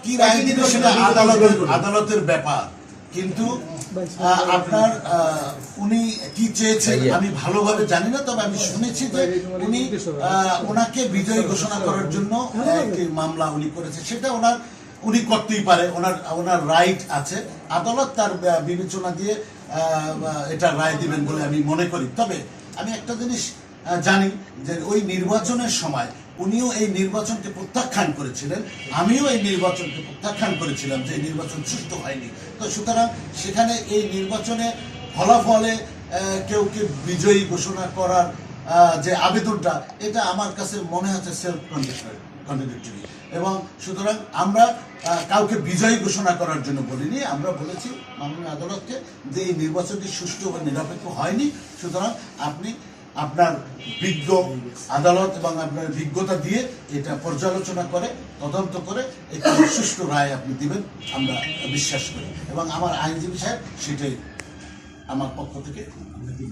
কি রায় দিবে সেটা আদালতের ব্যাপার, কিন্তু আপনার উনি কি চেয়েছেন আমি ভালোভাবে জানি না, তবে আমি শুনেছি যে উনি ওনাকে বিজয়ী ঘোষণা করার জন্য একটি মামলা উনি করেছে। সেটা উনি করতেই পারে, ওনার রাইট আছে। আদালত তার বিবেচনা দিয়ে এটা রায় দিবেন বলে আমি মনে করি। তবে আমি একটা জিনিস জানি যে ওই নির্বাচনের সময় উনিও এই নির্বাচনকে প্রত্যাখ্যান করেছিলেন, আমিও এই নির্বাচনকে প্রত্যাখ্যান করেছিলাম যে এই নির্বাচন সুষ্ঠু হয়নি। তো সুতরাং সেখানে এই নির্বাচনে ফলাফলে কেউ বিজয়ী ঘোষণা করার যে আবেদনটা, এটা আমার কাছে মনে হচ্ছে সেলফ কন্ট্রাডিক্টরি। এবং সুতরাং আমরা কাউকে বিজয়ী ঘোষণা করার জন্য বলিনি, আমরা বলেছি মাননীয় আদালতকে যে এই নির্বাচনটি সুষ্ঠু বা নিরপেক্ষ হয়নি। সুতরাং আপনি আপনার বিজ্ঞ আদালত এবং আপনার বিজ্ঞতা দিয়ে এটা পর্যালোচনা করে তদন্ত করে একটি সুষ্ঠু রায় আপনি দিবেন আমরা বিশ্বাস করি, এবং আমার আইনজীবী সাহেব সেটাই আমার পক্ষ থেকে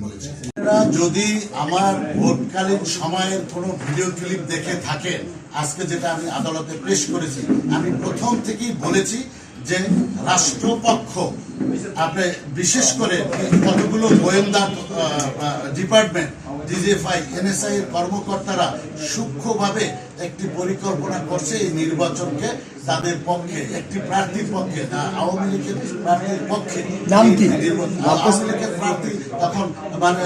বলেছে। যদি আমার ভোটকালীন সময়ের কোনো ভিডিও ক্লিপ দেখে থাকেন, আজকে যেটা আমি আদালতে পেশ করেছি, আমি প্রথম থেকেই বলেছি যে রাষ্ট্রপক্ষ আপনি বিশেষ করে কতগুলো গোয়েন্দা ডিপার্টমেন্ট, ডিজিএফআই, এনএসআই এর কর্মকর্তারা সূক্ষ্মভাবে একটি পরিকল্পনা করছে এই নির্বাচনকে তাদের পক্ষে, একটি প্রার্থীর পক্ষে, আওয়ামী লীগের প্রার্থীর পক্ষে। নাম কি? আওয়ামী লীগের প্রার্থী তখন মানে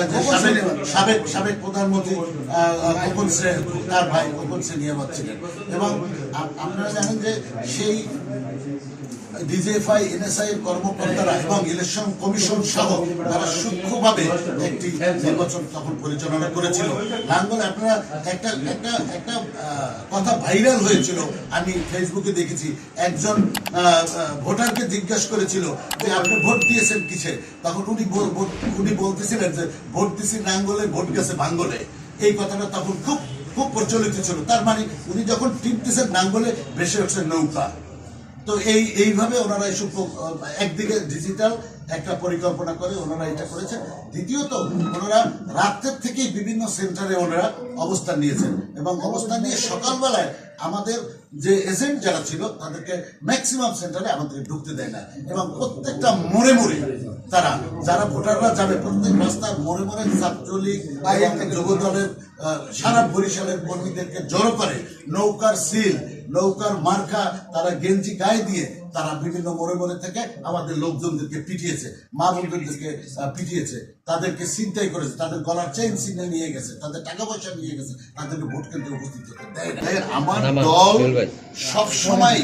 সাবেক প্রধানমন্ত্রী খোকন সেন, তার ভাই খোকন সেন নিয়ামত ছিলেন। এবং আপনারা জানেন যে সেই ডিজিএফআই, এনএসআই এর কর্মকর্তারা এবং ইলেকশন কমিশন সহ তারা সূক্ষ্মভাবে একটি নির্বাচন তখন পরিচালনা করেছিল। লাঙ্গল আপনারা একটা কথা ভাইরাল হয়েছিল, আমি ফেসবুকে দেখেছি, একজন ভোটারকে জিজ্ঞাসা করেছিল যে আপনি ভোট দিয়েছেন কিসে, তখন উনি বলতেছিলেন যে ভোট দিয়েছি নাঙ্গলে, ভোট গেছে ভাঙ্গলে। এই কথাটা তখন খুব প্রচলিত ছিল। তার মানে উনি যখন টিপতেছেন নাঙ্গলে ভেসে উঠছে নৌকা। তো এইভাবে ওনারা এসব একদিকে ডিজিটাল একটা পরিকল্পনা করে ওনারা এটা করেছেন, দ্বিতীয়ত ওনারা রাতের থেকেই বিভিন্ন সেন্টারে ওনারা অবস্থান নিয়েছেন, এবং অবস্থান নিয়ে সকালবেলায় আমাদের যে এজেন্ট যারা ছিল তাদেরকে ম্যাক্সিমাম সেন্টারে আমাদেরকে ঢুকতে দেয় না, এবং প্রত্যেকটা মোড়ে তারা যারা ভোটাররা যাবে প্রত্যেক রাস্তার মোড়ে ছাত্রলীগ যুব দলের সারা বরিশালের কর্মীদেরকে জড়ো করে নৌকার সিল, নৌকার মার্কা তারা গেঞ্জি গায়ে দিয়ে তারা বিভিন্ন মোড়ে থেকে আমাদের লোকজনদেরকে পিটিয়েছে, মা বোনদেরকে পিটিয়েছে, তাদেরকে ছিনতাই করেছে, তাদের গলার চেইন ছিনে নিয়ে গেছে, তাদের টাকা পয়সা নিয়ে গেছে, তাদেরকে ভোট কেন্দ্রে উপস্থিত হতে দেয় না। আমার দল সবসময়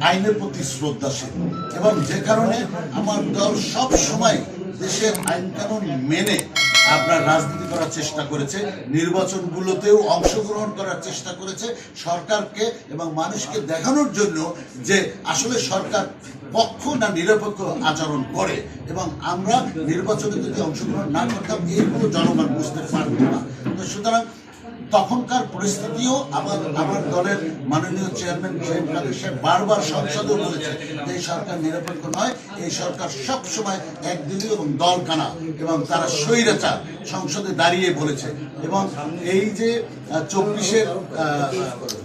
আইনের প্রতি শ্রদ্ধাশীল, এবং যে কারণে আমার দল সবসময় দেশের আইন কানুন মেনে আপনার রাজনীতি করার চেষ্টা করেছে, নির্বাচনগুলোতেও অংশগ্রহণ করার চেষ্টা করেছে, সরকারকে এবং মানুষকে দেখানোর জন্য যে আসলে সরকার পক্ষ না নিরপেক্ষ আচরণ করে, এবং আমরা নির্বাচনে যদি অংশগ্রহণ না করতাম এইগুলো জনগণ বুঝতে পারত না। তো সুতরাং তখনকার পরিস্থিতিও আমার দলের মাননীয় চেয়ারম্যান শহীদ কাদের সাহেব বারবার সংসদেও বলেছে যে এই সরকার নিরপেক্ষ নয়, এই সরকার সবসময় একদলীয় এবং দলকানা, এবং তারা স্বৈরাচার সংসদে দাঁড়িয়ে বলেছে। এবং এই যে 24-এর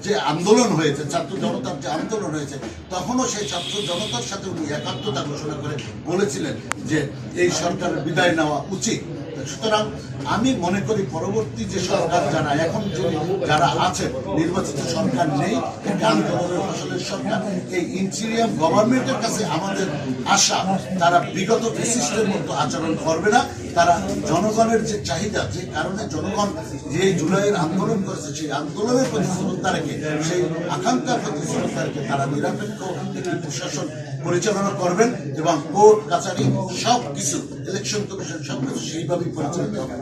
যে আন্দোলন হয়েছে, ছাত্র জনতার যে আন্দোলন হয়েছে, তখনও সেই ছাত্র জনতার সাথে উনি একাত্মতা ঘোষণা করে বলেছিলেন যে এই সরকারের বিদায় নেওয়া উচিত। সুতরাং আমি মনে করি পরবর্তী যে সরকার যারা এখন যারা আছে, নির্বাচিত সরকার নেই, আন্দোলনের ফসলের সরকার, এই ইন্টিরিয়াম গভর্নমেন্টের কাছে আমাদের আশা তারা বিগত ফ্যাসিস্টের মতো আচরণ করবে না। তারা জনগণের যে চাহিদা, যে কারণে জনগণ যে জুলাইয়ের আন্দোলন করেছে, সেই আন্দোলনের প্রতি শ্রদ্ধা রেখে, সেই আকাঙ্ক্ষার প্রতি শ্রদ্ধা রেখে তারা নিরপেক্ষ একটি প্রশাসন পরিচালনা করবেন, এবং কোর্ট কাছারি সবকিছু, ইলেকশন কমিশন সবকিছু সেইভাবেই পরিচালিত হবে।